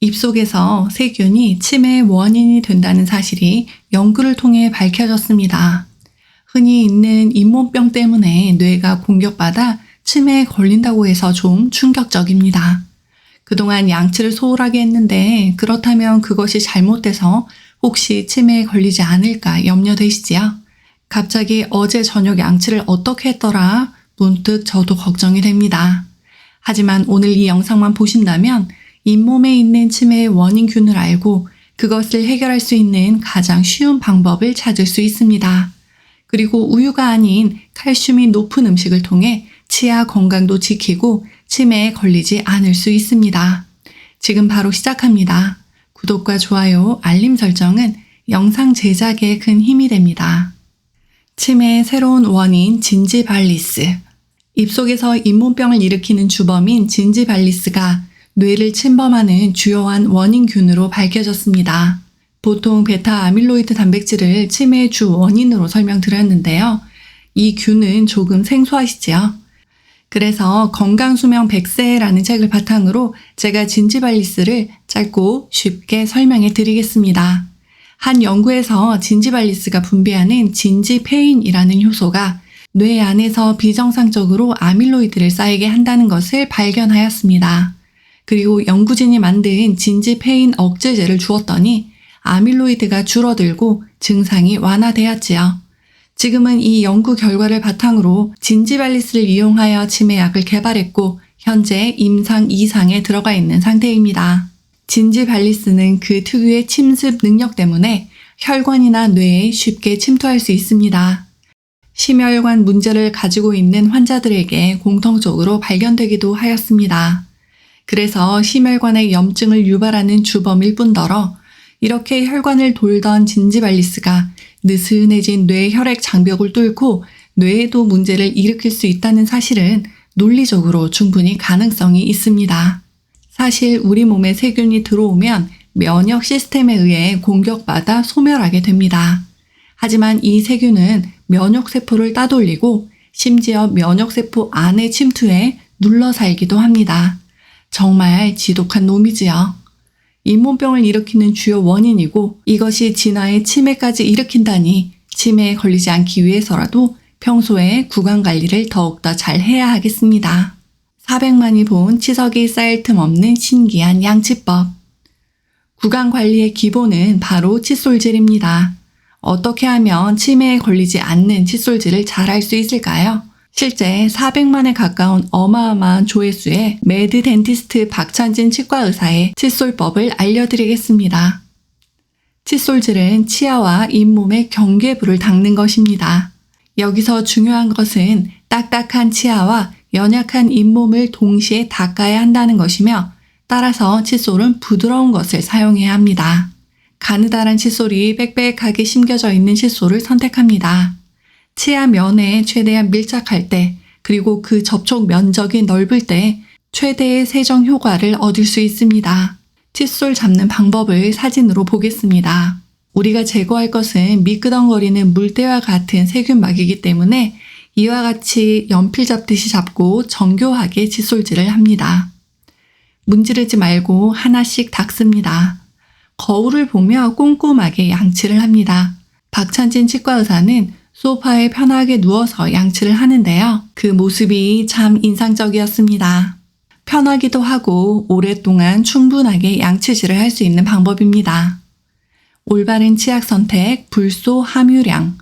입속에서 세균이 치매의 원인이 된다는 사실이 연구를 통해 밝혀졌습니다. 흔히 있는 잇몸병 때문에 뇌가 공격받아 치매에 걸린다고 해서 좀 충격적입니다. 그동안 양치를 소홀하게 했는데 그렇다면 그것이 잘못돼서 혹시 치매에 걸리지 않을까 염려되시지요? 갑자기 어제 저녁 양치를 어떻게 했더라? 문득 저도 걱정이 됩니다. 하지만 오늘 이 영상만 보신다면 잇몸에 있는 치매의 원인균을 알고 그것을 해결할 수 있는 가장 쉬운 방법을 찾을 수 있습니다. 그리고 우유가 아닌 칼슘이 높은 음식을 통해 치아 건강도 지키고 치매에 걸리지 않을 수 있습니다. 지금 바로 시작합니다. 구독과 좋아요, 알림 설정은 영상 제작에 큰 힘이 됩니다. 치매의 새로운 원인 진지발리스. 입속에서 잇몸병을 일으키는 주범인 진지발리스가 뇌를 침범하는 주요한 원인균으로 밝혀졌습니다. 보통 베타 아밀로이드 단백질을 치매의 주 원인으로 설명드렸는데요. 이 균은 조금 생소하시죠? 그래서 건강수명 100세라는 책을 바탕으로 제가 진지발리스를 짧고 쉽게 설명해 드리겠습니다. 한 연구에서 진지발리스가 분비하는 진지페인이라는 효소가 뇌 안에서 비정상적으로 아밀로이드를 쌓이게 한다는 것을 발견하였습니다. 그리고 연구진이 만든 진지페인 억제제를 주었더니 아밀로이드가 줄어들고 증상이 완화되었지요. 지금은 이 연구 결과를 바탕으로 진지발리스를 이용하여 치매약을 개발했고 현재 임상 2상에 들어가 있는 상태입니다. 진지발리스는 그 특유의 침습 능력 때문에 혈관이나 뇌에 쉽게 침투할 수 있습니다. 심혈관 문제를 가지고 있는 환자들에게 공통적으로 발견되기도 하였습니다. 그래서 심혈관의 염증을 유발하는 주범일 뿐더러 이렇게 혈관을 돌던 진지발리스가 느슨해진 뇌 혈액 장벽을 뚫고 뇌에도 문제를 일으킬 수 있다는 사실은 논리적으로 충분히 가능성이 있습니다. 사실 우리 몸에 세균이 들어오면 면역 시스템에 의해 공격받아 소멸하게 됩니다. 하지만 이 세균은 면역세포를 따돌리고 심지어 면역세포 안에 침투해 눌러 살기도 합니다. 정말 지독한 놈이지요. 잇몸병을 일으키는 주요 원인이고 이것이 진화의 치매까지 일으킨다니 치매에 걸리지 않기 위해서라도 평소에 구강관리를 더욱더 잘 해야 하겠습니다. 400만이 본 치석이 쌓일 틈 없는 신기한 양치법. 구강관리의 기본은 바로 칫솔질입니다. 어떻게 하면 치매에 걸리지 않는 칫솔질을 잘 할 수 있을까요? 실제 400만에 가까운 어마어마한 조회수의 매드 덴티스트 박찬진 치과의사의 칫솔법을 알려드리겠습니다. 칫솔질은 치아와 잇몸의 경계부를 닦는 것입니다. 여기서 중요한 것은 딱딱한 치아와 연약한 잇몸을 동시에 닦아야 한다는 것이며 따라서 칫솔은 부드러운 것을 사용해야 합니다. 가느다란 칫솔이 빽빽하게 심겨져 있는 칫솔을 선택합니다. 치아 면에 최대한 밀착할 때 그리고 그 접촉 면적이 넓을 때 최대의 세정 효과를 얻을 수 있습니다. 칫솔 잡는 방법을 사진으로 보겠습니다. 우리가 제거할 것은 미끄덩거리는 물때와 같은 세균막이기 때문에 이와 같이 연필 잡듯이 잡고 정교하게 칫솔질을 합니다. 문지르지 말고 하나씩 닦습니다. 거울을 보며 꼼꼼하게 양치를 합니다. 박찬진 치과의사는 소파에 편하게 누워서 양치를 하는데요. 그 모습이 참 인상적이었습니다. 편하기도 하고 오랫동안 충분하게 양치질을 할 수 있는 방법입니다. 올바른 치약 선택, 불소 함유량.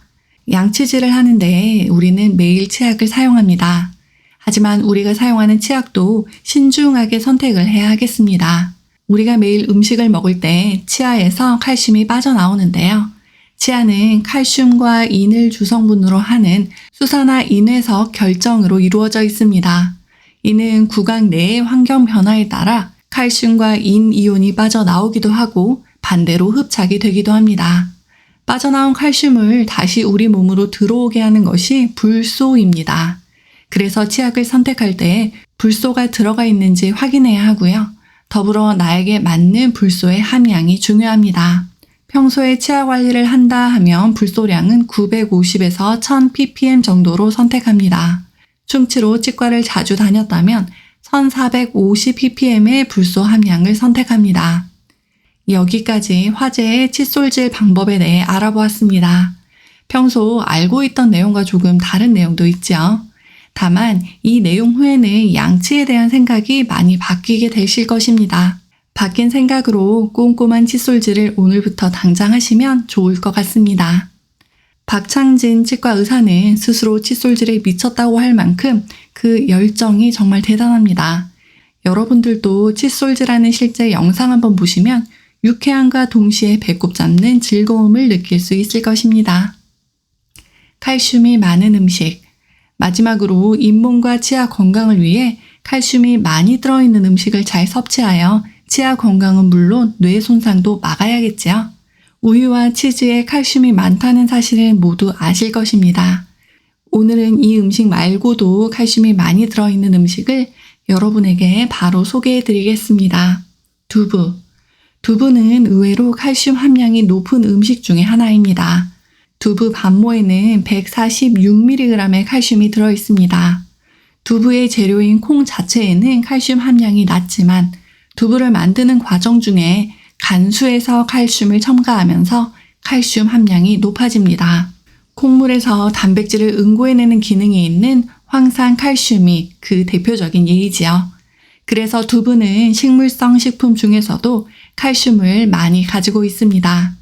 양치질을 하는데 우리는 매일 치약을 사용합니다. 하지만 우리가 사용하는 치약도 신중하게 선택을 해야 하겠습니다. 우리가 매일 음식을 먹을 때 치아에서 칼슘이 빠져나오는데요. 치아는 칼슘과 인을 주성분으로 하는 수산화 인회석 결정으로 이루어져 있습니다. 이는 구강 내의 환경 변화에 따라 칼슘과 인 이온이 빠져나오기도 하고 반대로 흡착이 되기도 합니다. 빠져나온 칼슘을 다시 우리 몸으로 들어오게 하는 것이 불소입니다. 그래서 치약을 선택할 때 불소가 들어가 있는지 확인해야 하고요. 더불어 나에게 맞는 불소의 함량이 중요합니다. 평소에 치아 관리를 한다 하면 불소량은 950에서 1000ppm 정도로 선택합니다. 충치로 치과를 자주 다녔다면 1450ppm의 불소 함량을 선택합니다. 여기까지 화제의 칫솔질 방법에 대해 알아보았습니다. 평소 알고 있던 내용과 조금 다른 내용도 있죠. 다만 이 내용 후에는 양치에 대한 생각이 많이 바뀌게 되실 것입니다. 바뀐 생각으로 꼼꼼한 칫솔질을 오늘부터 당장 하시면 좋을 것 같습니다. 박창진 치과 의사는 스스로 칫솔질에 미쳤다고 할 만큼 그 열정이 정말 대단합니다. 여러분들도 칫솔질하는 실제 영상 한번 보시면 유쾌함과 동시에 배꼽 잡는 즐거움을 느낄 수 있을 것입니다. 칼슘이 많은 음식. 마지막으로 잇몸과 치아 건강을 위해 칼슘이 많이 들어있는 음식을 잘 섭취하여 치아 건강은 물론 뇌 손상도 막아야겠지요. 우유와 치즈에 칼슘이 많다는 사실을 모두 아실 것입니다. 오늘은 이 음식 말고도 칼슘이 많이 들어있는 음식을 여러분에게 바로 소개해 드리겠습니다. 두부. 두부는 의외로 칼슘 함량이 높은 음식 중에 하나입니다. 두부 반모에는 146mg의 칼슘이 들어있습니다. 두부의 재료인 콩 자체에는 칼슘 함량이 낮지만 두부를 만드는 과정 중에 간수에서 칼슘을 첨가하면서 칼슘 함량이 높아집니다. 콩물에서 단백질을 응고해내는 기능이 있는 황산칼슘이 그 대표적인 예이지요. 그래서 두부는 식물성 식품 중에서도 칼슘을 많이 가지고 있습니다.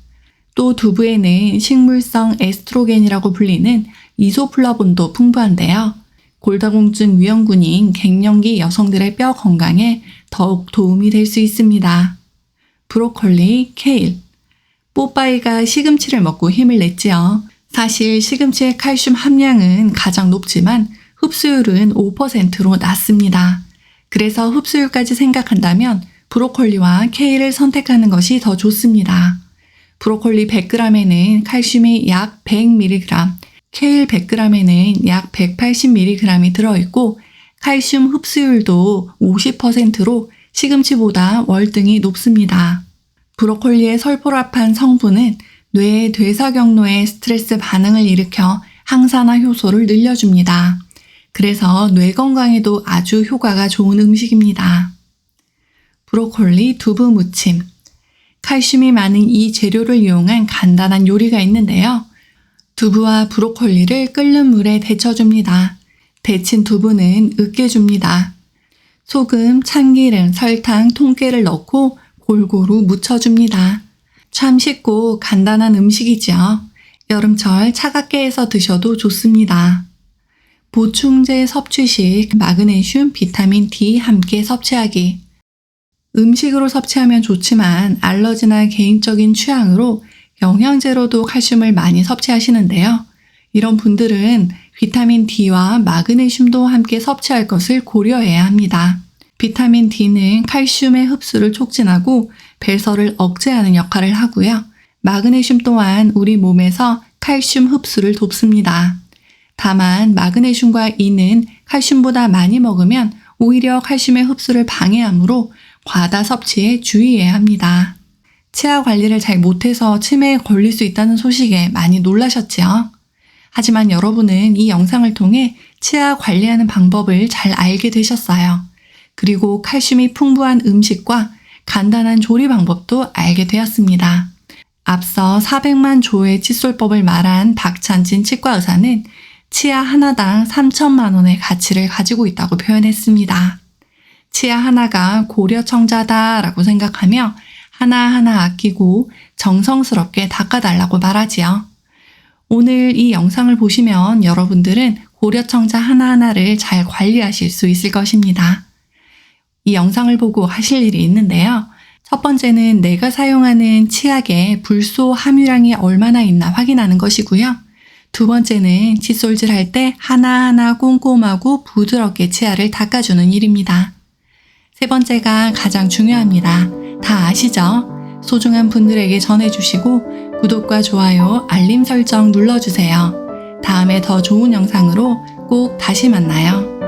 또 두부에는 식물성 에스트로겐이라고 불리는 이소플라본도 풍부한데요. 골다공증 위험군인 갱년기 여성들의 뼈 건강에 더욱 도움이 될 수 있습니다. 브로콜리, 케일. 뽀빠이가 시금치를 먹고 힘을 냈지요. 사실 시금치의 칼슘 함량은 가장 높지만 흡수율은 5%로 낮습니다. 그래서 흡수율까지 생각한다면 브로콜리와 케일을 선택하는 것이 더 좋습니다. 브로콜리 100g에는 칼슘이 약 100mg, 케일 100g에는 약 180mg이 들어있고 칼슘 흡수율도 50%로 시금치보다 월등히 높습니다. 브로콜리의 설포라판 성분은 뇌의 되사경로에 스트레스 반응을 일으켜 항산화 효소를 늘려줍니다. 그래서 뇌 건강에도 아주 효과가 좋은 음식입니다. 브로콜리 두부 무침. 칼슘이 많은 이 재료를 이용한 간단한 요리가 있는데요. 두부와 브로콜리를 끓는 물에 데쳐줍니다. 데친 두부는 으깨줍니다. 소금, 참기름, 설탕, 통깨를 넣고 골고루 묻혀줍니다. 참 쉽고 간단한 음식이죠. 여름철 차갑게 해서 드셔도 좋습니다. 보충제 섭취 시 마그네슘, 비타민 D 함께 섭취하기. 음식으로 섭취하면 좋지만 알러지나 개인적인 취향으로 영양제로도 칼슘을 많이 섭취하시는데요. 이런 분들은 비타민 D와 마그네슘도 함께 섭취할 것을 고려해야 합니다. 비타민 D는 칼슘의 흡수를 촉진하고 배설을 억제하는 역할을 하고요. 마그네슘 또한 우리 몸에서 칼슘 흡수를 돕습니다. 다만 마그네슘과 E는 칼슘보다 많이 먹으면 오히려 칼슘의 흡수를 방해하므로 과다 섭취에 주의해야 합니다. 치아 관리를 잘 못해서 치매에 걸릴 수 있다는 소식에 많이 놀라셨지요? 하지만 여러분은 이 영상을 통해 치아 관리하는 방법을 잘 알게 되셨어요. 그리고 칼슘이 풍부한 음식과 간단한 조리 방법도 알게 되었습니다. 앞서 400만 조의 칫솔법을 말한 박찬진 치과 의사는 치아 하나당 3천만 원의 가치를 가지고 있다고 표현했습니다. 치아 하나가 고려청자다라고 생각하며 하나하나 아끼고 정성스럽게 닦아달라고 말하지요. 오늘 이 영상을 보시면 여러분들은 고려청자 하나하나를 잘 관리하실 수 있을 것입니다. 이 영상을 보고 하실 일이 있는데요. 첫 번째는 내가 사용하는 치약에 불소 함유량이 얼마나 있나 확인하는 것이고요. 두 번째는 칫솔질 할 때 하나하나 꼼꼼하고 부드럽게 치아를 닦아주는 일입니다. 세 번째가 가장 중요합니다. 다 아시죠? 소중한 분들에게 전해주시고 구독과 좋아요, 알림 설정 눌러주세요. 다음에 더 좋은 영상으로 꼭 다시 만나요.